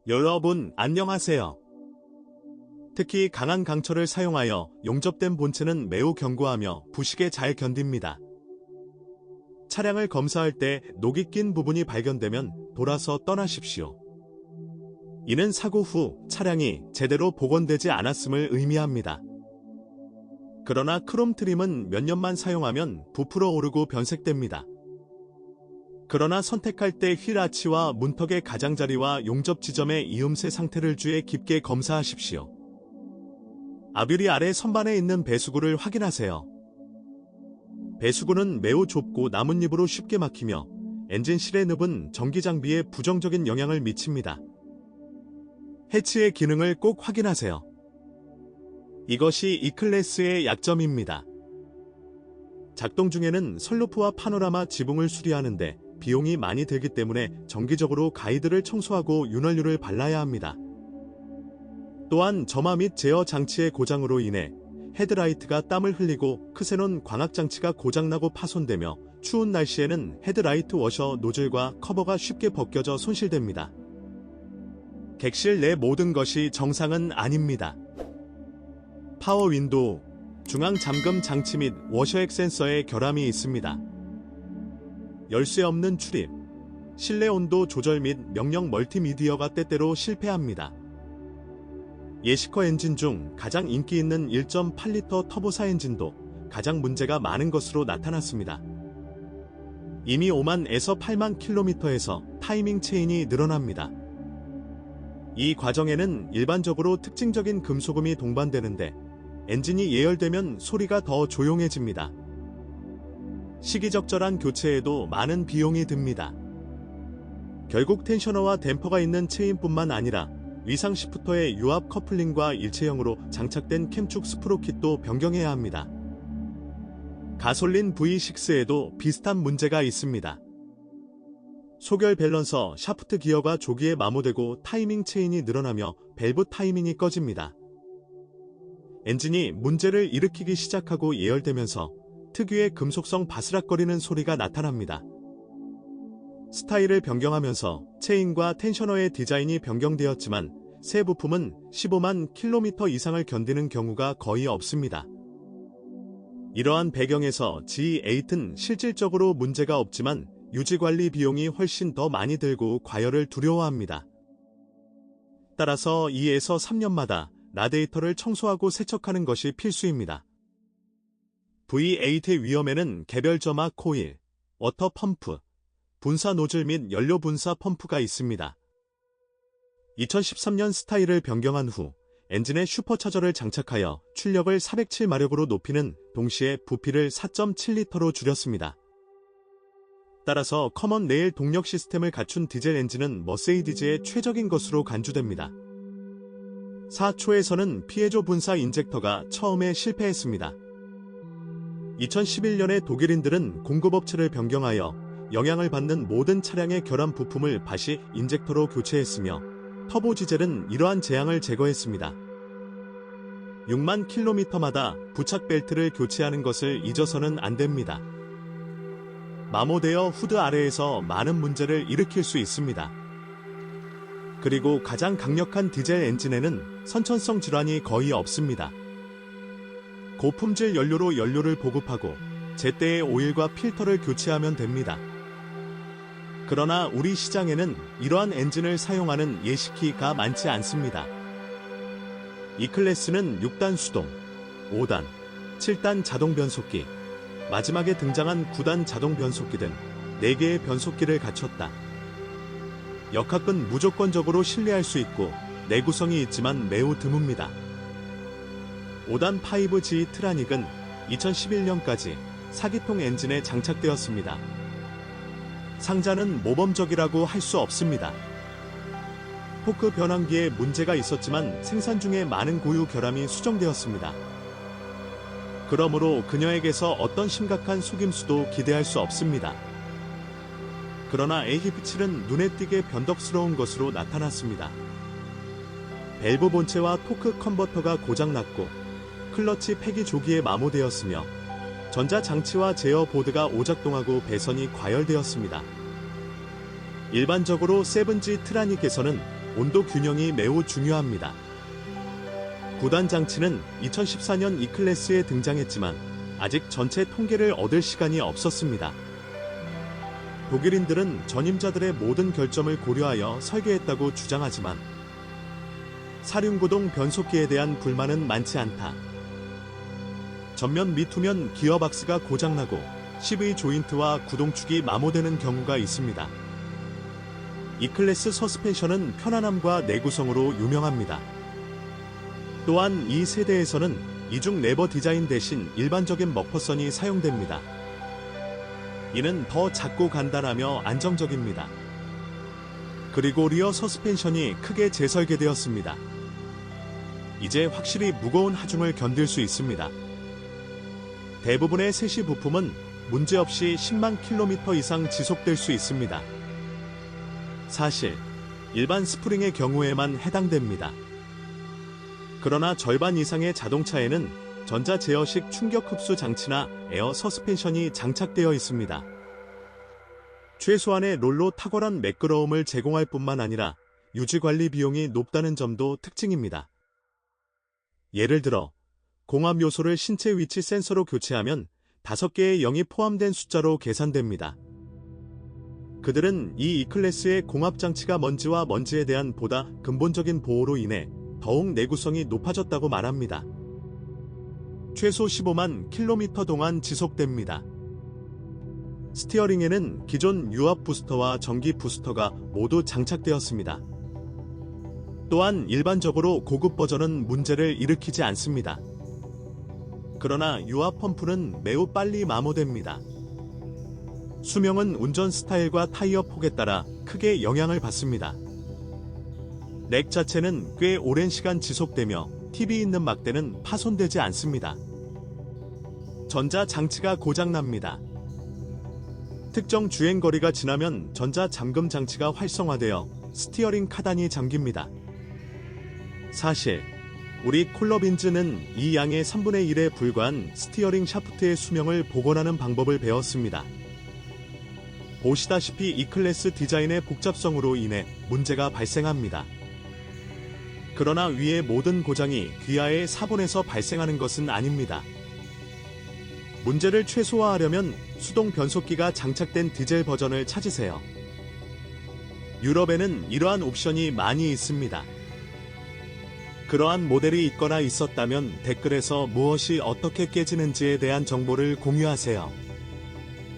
여러분 안녕하세요. 특히 강한 강철을 사용하여 용접된 본체는 매우 견고하며 부식에 잘 견딥니다. 차량을 검사할 때 녹이 낀 부분이 발견되면 돌아서 떠나십시오. 이는 사고 후 차량이 제대로 복원되지 않았음을 의미합니다. 그러나 크롬 트림은 몇 년만 사용하면 부풀어 오르고 변색됩니다. 그러나 선택할 때 휠 아치와 문턱의 가장자리와 용접 지점의 이음새 상태를 주의 깊게 검사하십시오. 아뷰리 아래 선반에 있는 배수구를 확인하세요. 배수구는 매우 좁고 나뭇잎으로 쉽게 막히며 엔진실의 늪은 전기 장비에 부정적인 영향을 미칩니다. 해치의 기능을 꼭 확인하세요. 이것이 E클래스의 약점입니다. 작동 중에는 선루프와 파노라마 지붕을 수리하는데 비용이 많이 들기 때문에 정기적으로 가이드를 청소하고 윤활유를 발라야 합니다. 또한 점화 및 제어 장치의 고장으로 인해 헤드라이트가 땀을 흘리고 크세논 광학 장치가 고장나고 파손되며 추운 날씨에는 헤드라이트 워셔 노즐과 커버가 쉽게 벗겨져 손실됩니다. 객실 내 모든 것이 정상은 아닙니다. 파워 윈도우, 중앙 잠금 장치 및 워셔액 센서에 결함이 있습니다. 열쇠 없는 출입, 실내 온도 조절 및 명령 멀티미디어가 때때로 실패합니다. 예시커 엔진 중 가장 인기 있는 1.8리터 터보사 엔진도 가장 문제가 많은 것으로 나타났습니다. 이미 5만에서 8만 킬로미터에서 타이밍 체인이 늘어납니다. 이 과정에는 일반적으로 특징적인 금속음이 동반되는데 엔진이 예열되면 소리가 더 조용해집니다. 시기적절한 교체에도 많은 비용이 듭니다. 결국 텐셔너와 댐퍼가 있는 체인뿐만 아니라 위상 시프터의 유압 커플링과 일체형으로 장착된 캠축 스프로킷도 변경해야 합니다. 가솔린 V6에도 비슷한 문제가 있습니다. 소결 밸런서 샤프트 기어가 조기에 마모되고 타이밍 체인이 늘어나며 밸브 타이밍이 꺼집니다. 엔진이 문제를 일으키기 시작하고 예열되면서 특유의 금속성 바스락거리는 소리가 나타납니다. 스타일을 변경하면서 체인과 텐셔너의 디자인이 변경되었지만 새 부품은 15만 킬로미터 이상을 견디는 경우가 거의 없습니다. 이러한 배경에서 G8은 실질적으로 문제가 없지만 유지관리 비용이 훨씬 더 많이 들고 과열을 두려워합니다. 따라서 2에서 3년마다 라디에이터를 청소하고 세척하는 것이 필수입니다. V8의 위험에는 개별 점화 코일, 워터 펌프, 분사 노즐 및 연료 분사 펌프가 있습니다. 2013년 스타일을 변경한 후 엔진에 슈퍼차저를 장착하여 출력을 407마력으로 높이는 동시에 부피를 4.7리터로 줄였습니다. 따라서 커먼 레일 동력 시스템을 갖춘 디젤 엔진은 머세이디즈의 최적인 것으로 간주됩니다. 4초에서는 피에조 분사 인젝터가 처음에 실패했습니다. 2011년에 독일인들은 공급업체를 변경하여 영향을 받는 모든 차량의 결함 부품을 다시 인젝터로 교체했으며 터보 디젤은 이러한 재앙을 제거했습니다. 6만 킬로미터마다 부착 벨트를 교체하는 것을 잊어서는 안 됩니다. 마모되어 후드 아래에서 많은 문제를 일으킬 수 있습니다. 그리고 가장 강력한 디젤 엔진에는 선천성 질환이 거의 없습니다. 고품질 연료로 연료를 보급하고 제때의 오일과 필터를 교체하면 됩니다. 그러나 우리 시장에는 이러한 엔진을 사용하는 예시키가 많지 않습니다. E클래스는 6단 수동, 5단, 7단 자동 변속기, 마지막에 등장한 9단 자동 변속기 등 4개의 변속기를 갖췄다. 역학은 무조건적으로 신뢰할 수 있고 내구성이 있지만 매우 드뭅니다. 5단 5G 트라닉은 2011년까지 4기통 엔진에 장착되었습니다. 상자는 모범적이라고 할 수 없습니다. 포크 변환기에 문제가 있었지만 생산 중에 많은 고유 결함이 수정되었습니다. 그러므로 그녀에게서 어떤 심각한 속임수도 기대할 수 없습니다. 그러나 A17은 눈에 띄게 변덕스러운 것으로 나타났습니다. 밸브 본체와 토크 컨버터가 고장났고 클러치 팩이 조기에 마모되었으며 전자장치와 제어 보드가 오작동하고 배선이 과열되었습니다. 일반적으로 7G 트라닉에서는 온도 균형이 매우 중요합니다. 구단 장치는 2014년 E클래스에 등장했지만 아직 전체 통계를 얻을 시간이 없었습니다. 독일인들은 전임자들의 모든 결점을 고려하여 설계했다고 주장하지만 사륜구동 변속기에 대한 불만은 많지 않다. 전면 및 후면 기어박스가 고장나고 CV 조인트와 구동축이 마모되는 경우가 있습니다. E클래스 서스펜션은 편안함과 내구성으로 유명합니다. 또한 이 세대에서는 이중 레버 디자인 대신 일반적인 머퍼선이 사용됩니다. 이는 더 작고 간단하며 안정적입니다. 그리고 리어 서스펜션이 크게 재설계되었습니다. 이제 확실히 무거운 하중을 견딜 수 있습니다. 대부분의 세시 부품은 문제없이 10만 킬로미터 이상 지속될 수 있습니다. 사실 일반 스프링의 경우에만 해당됩니다. 그러나 절반 이상의 자동차에는 전자 제어식 충격 흡수 장치나 에어 서스펜션이 장착되어 있습니다. 최소한의 롤로 탁월한 매끄러움을 제공할 뿐만 아니라 유지 관리 비용이 높다는 점도 특징입니다. 예를 들어 공합 요소를 신체 위치 센서로 교체하면 5개의 0이 포함된 숫자로 계산됩니다. 그들은 이 E클래스의 공합 장치가 먼지와 먼지에 대한 보다 근본적인 보호로 인해 더욱 내구성이 높아졌다고 말합니다. 최소 15만 킬로미터 동안 지속됩니다. 스티어링에는 기존 유압 부스터와 전기 부스터가 모두 장착되었습니다. 또한 일반적으로 고급 버전은 문제를 일으키지 않습니다. 그러나 유압 펌프는 매우 빨리 마모됩니다. 수명은 운전 스타일과 타이어 폭에 따라 크게 영향을 받습니다. 렉 자체는 꽤 오랜 시간 지속되며 팁이 있는 막대는 파손되지 않습니다. 전자 장치가 고장납니다. 특정 주행거리가 지나면 전자 잠금 장치가 활성화되어 스티어링 카단이 잠깁니다. 사실 우리 콜러빈즈는 이 양의 3분의 1에 불과한 스티어링 샤프트의 수명을 복원하는 방법을 배웠습니다. 보시다시피 E클래스 디자인의 복잡성으로 인해 문제가 발생합니다. 그러나 위의 모든 고장이 귀하의 4분에서 발생하는 것은 아닙니다. 문제를 최소화하려면 수동 변속기가 장착된 디젤 버전을 찾으세요. 유럽에는 이러한 옵션이 많이 있습니다. 그러한 모델이 있거나 있었다면 댓글에서 무엇이 어떻게 깨지는지에 대한 정보를 공유하세요.